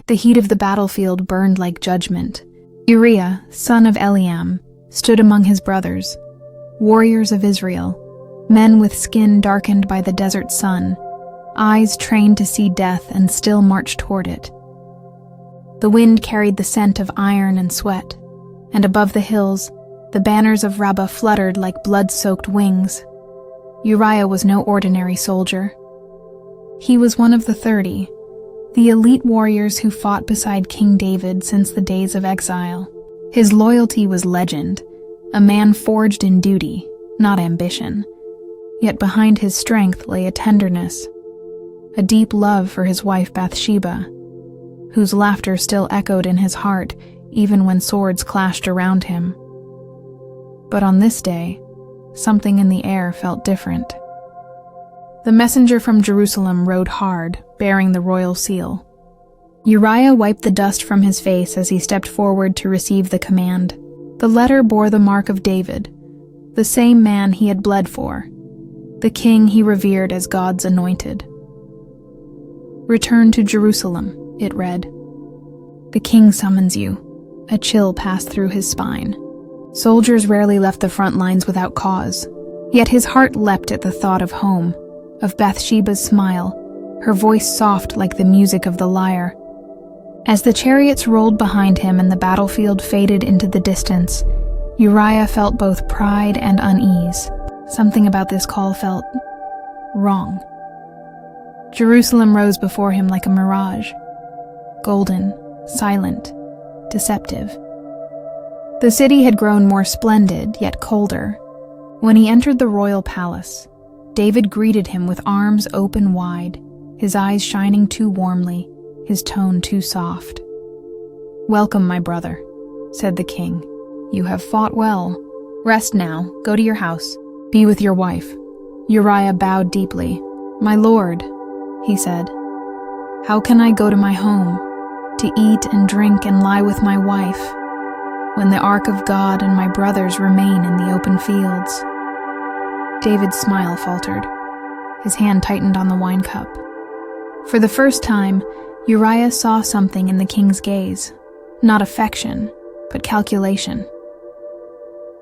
The heat of the battlefield burned like judgment. Uriah, son of Eliam, stood among his brothers, warriors of Israel, men with skin darkened by the desert sun, eyes trained to see death and still march toward it. The wind carried the scent of iron and sweat, and above the hills, the banners of Rabbah fluttered like blood-soaked wings. Uriah was no ordinary soldier. He was one of the 30, the elite warriors who fought beside King David since the days of exile. His loyalty was legend, a man forged in duty, not ambition. Yet behind his strength lay a tenderness, a deep love for his wife Bathsheba, whose laughter still echoed in his heart even when swords clashed around him. But on this day, something in the air felt different. The messenger from Jerusalem rode hard, bearing the royal seal. Uriah wiped the dust from his face as he stepped forward to receive the command. The letter bore the mark of David, the same man he had bled for, the king he revered as God's anointed. "Return to Jerusalem," it read. "The king summons you." A chill passed through his spine. Soldiers rarely left the front lines without cause, yet his heart leapt at the thought of home, of Bathsheba's smile, her voice soft like the music of the lyre. As the chariots rolled behind him and the battlefield faded into the distance, Uriah felt both pride and unease. Something about this call felt wrong. Jerusalem rose before him like a mirage, golden, silent, deceptive. The city had grown more splendid, yet colder. When he entered the royal palace, David greeted him with arms open wide, his eyes shining too warmly, his tone too soft. "Welcome, my brother," said the king. "You have fought well. Rest now, go to your house, be with your wife." Uriah bowed deeply. "My lord," he said, "how can I go to my home, to eat and drink and lie with my wife, when the ark of God and my brothers remain in the open fields?" David's smile faltered. His hand tightened on the wine cup. For the first time, Uriah saw something in the king's gaze, not affection, but calculation.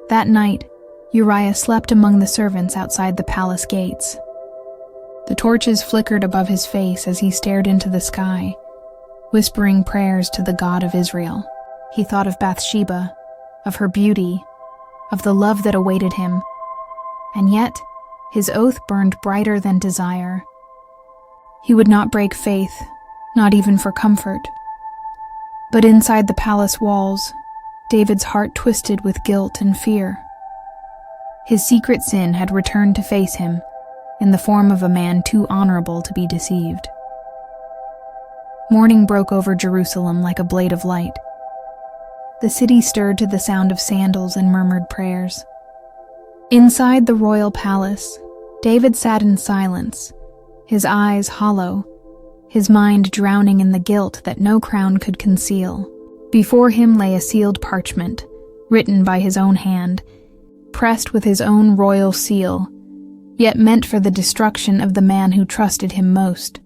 That night, Uriah slept among the servants outside the palace gates. The torches flickered above his face as he stared into the sky, whispering prayers to the God of Israel. He thought of Bathsheba, of her beauty, of the love that awaited him, and yet his oath burned brighter than desire. He would not break faith, not even for comfort. But inside the palace walls, David's heart twisted with guilt and fear. His secret sin had returned to face him in the form of a man too honorable to be deceived. Morning broke over Jerusalem like a blade of light. The city stirred to the sound of sandals and murmured prayers. Inside the royal palace, David sat in silence, his eyes hollow, his mind drowning in the guilt that no crown could conceal. Before him lay a sealed parchment, written by his own hand, pressed with his own royal seal, yet meant for the destruction of the man who trusted him most.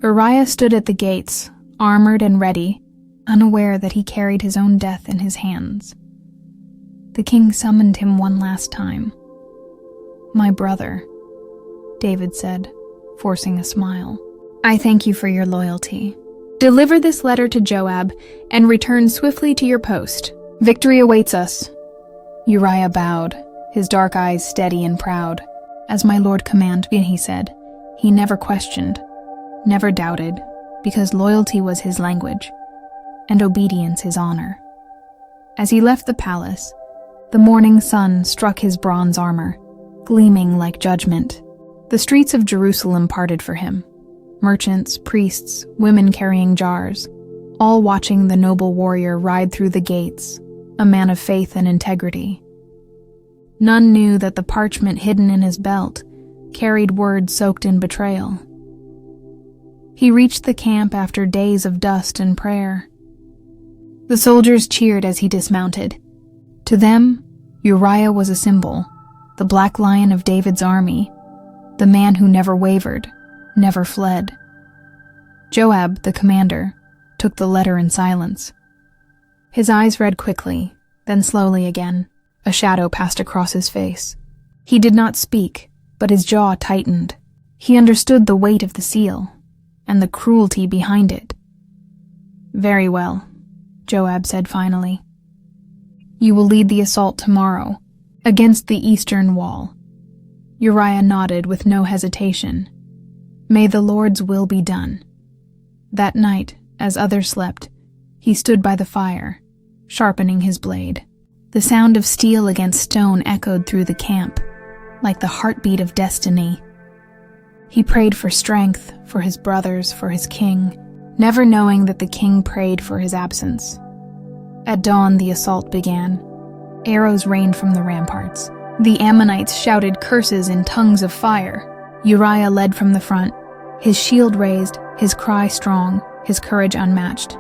Uriah stood at the gates, armored and ready, unaware that he carried his own death in his hands. The king summoned him one last time. "My brother," David said, forcing a smile. "I thank you for your loyalty. Deliver this letter to Joab and return swiftly to your post. Victory awaits us." Uriah bowed, his dark eyes steady and proud. "As my lord command me," he said. He never questioned, never doubted, because loyalty was his language, and obedience his honor. As he left the palace, the morning sun struck his bronze armor, gleaming like judgment. The streets of Jerusalem parted for him. Merchants, priests, women carrying jars, all watching the noble warrior ride through the gates, a man of faith and integrity. None knew that the parchment hidden in his belt carried words soaked in betrayal. He reached the camp after days of dust and prayer. The soldiers cheered as he dismounted. To them, Uriah was a symbol, the black lion of David's army, the man who never wavered, never fled. Joab, the commander, took the letter in silence. His eyes read quickly, then slowly again. A shadow passed across his face. He did not speak, but his jaw tightened. He understood the weight of the seal, and the cruelty behind it. "Very well," Joab said finally. "You will lead the assault tomorrow, against the eastern wall." Uriah nodded with no hesitation. "May the Lord's will be done." That night, as others slept, he stood by the fire, sharpening his blade. The sound of steel against stone echoed through the camp, like the heartbeat of destiny. He prayed for strength, for his brothers, for his king, never knowing that the king prayed for his absence. At dawn, the assault began. Arrows rained from the ramparts. The Ammonites shouted curses in tongues of fire. Uriah led from the front, his shield raised, his cry strong, his courage unmatched.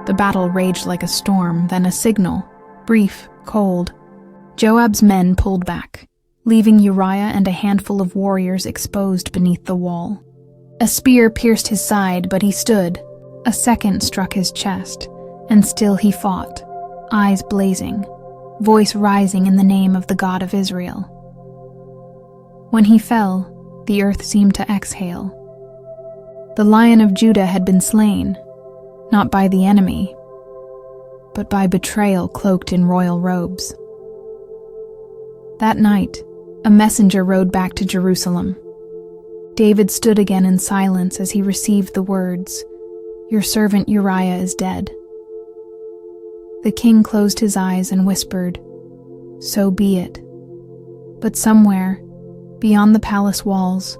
The battle raged like a storm, then a signal, brief, cold. Joab's men pulled back, leaving Uriah and a handful of warriors exposed beneath the wall. A spear pierced his side, but he stood. A second struck his chest, and still he fought, eyes blazing, voice rising in the name of the God of Israel. When he fell, the earth seemed to exhale. The Lion of Judah had been slain, not by the enemy, but by betrayal cloaked in royal robes. That night, a messenger rode back to Jerusalem. David stood again in silence as he received the words, "Your servant Uriah is dead." The king closed his eyes and whispered, "So be it." But somewhere, beyond the palace walls,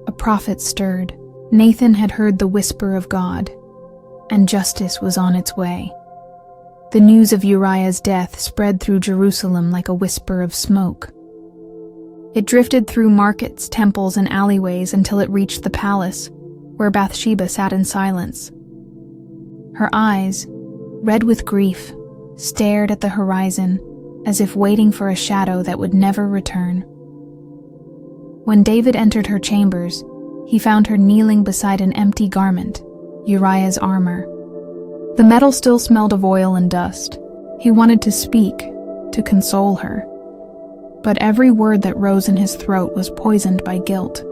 a prophet stirred. Nathan had heard the whisper of God, and justice was on its way. The news of Uriah's death spread through Jerusalem like a whisper of smoke. It drifted through markets, temples, and alleyways until it reached the palace, where Bathsheba sat in silence. Her eyes, red with grief, stared at the horizon as if waiting for a shadow that would never return. When David entered her chambers, he found her kneeling beside an empty garment, Uriah's armor. The metal still smelled of oil and dust. He wanted to speak, to console her, but every word that rose in his throat was poisoned by guilt.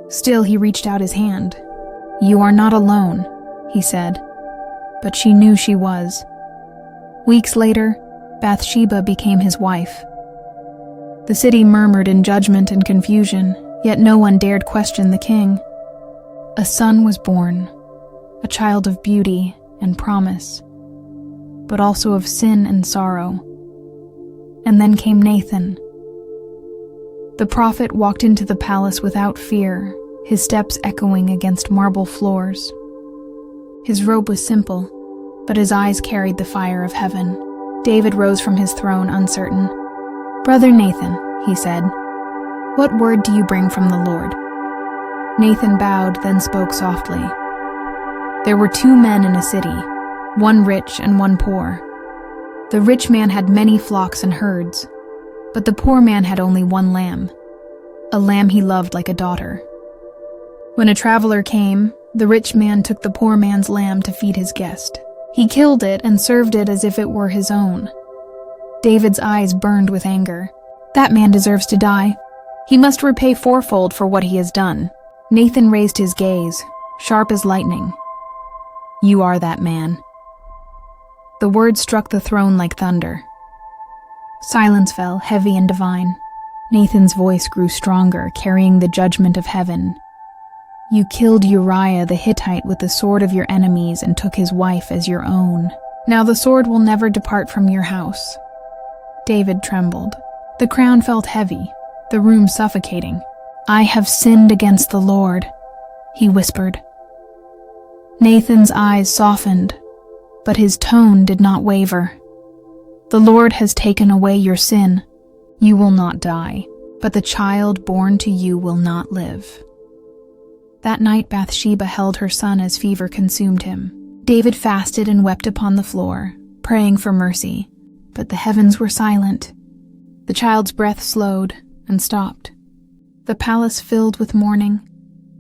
Still, he reached out his hand. "You are not alone," he said, but she knew she was. Weeks later, Bathsheba became his wife. The city murmured in judgment and confusion, yet no one dared question the king. A son was born, a child of beauty and promise, but also of sin and sorrow. And then came Nathan. The prophet walked into the palace without fear, his steps echoing against marble floors. His robe was simple, but his eyes carried the fire of heaven. David rose from his throne uncertain. "Brother Nathan," he said, "what word do you bring from the Lord?" Nathan bowed, then spoke softly. There were two men in a city, one rich and one poor. The rich man had many flocks and herds, but the poor man had only one lamb, a lamb he loved like a daughter. When a traveler came, the rich man took the poor man's lamb to feed his guest. He killed it and served it as if it were his own. David's eyes burned with anger. "That man deserves to die. He must repay fourfold for what he has done." Nathan raised his gaze, sharp as lightning. "You are that man." The words struck the throne like thunder. Silence fell, heavy and divine. Nathan's voice grew stronger, carrying the judgment of heaven. "You killed Uriah the Hittite with the sword of your enemies and took his wife as your own. Now the sword will never depart from your house." David trembled. The crown felt heavy, the room suffocating. "I have sinned against the Lord," he whispered. Nathan's eyes softened, but his tone did not waver. "The Lord has taken away your sin. You will not die, but the child born to you will not live." That night Bathsheba held her son as fever consumed him. David fasted and wept upon the floor, praying for mercy, but the heavens were silent. The child's breath slowed and stopped. The palace filled with mourning.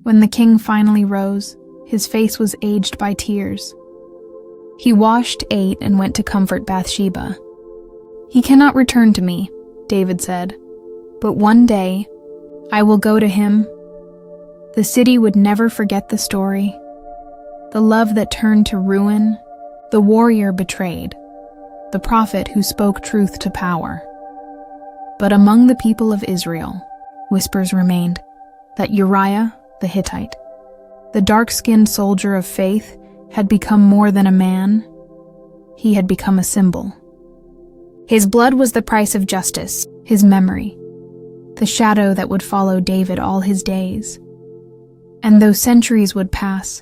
When the king finally rose, His face was aged by tears. He washed, ate, and went to comfort Bathsheba. "He cannot return to me," David said, "but one day I will go to him." The city would never forget the story. The love that turned to ruin, the warrior betrayed, the prophet who spoke truth to power. But among the people of Israel, whispers remained that Uriah the Hittite, the dark-skinned soldier of faith, had become more than a man. He had become a symbol. His blood was the price of justice, his memory, the shadow that would follow David all his days. And though centuries would pass,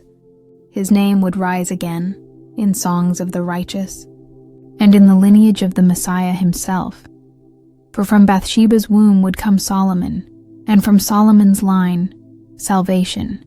his name would rise again in songs of the righteous and in the lineage of the Messiah himself. For from Bathsheba's womb would come Solomon, and from Solomon's line, salvation.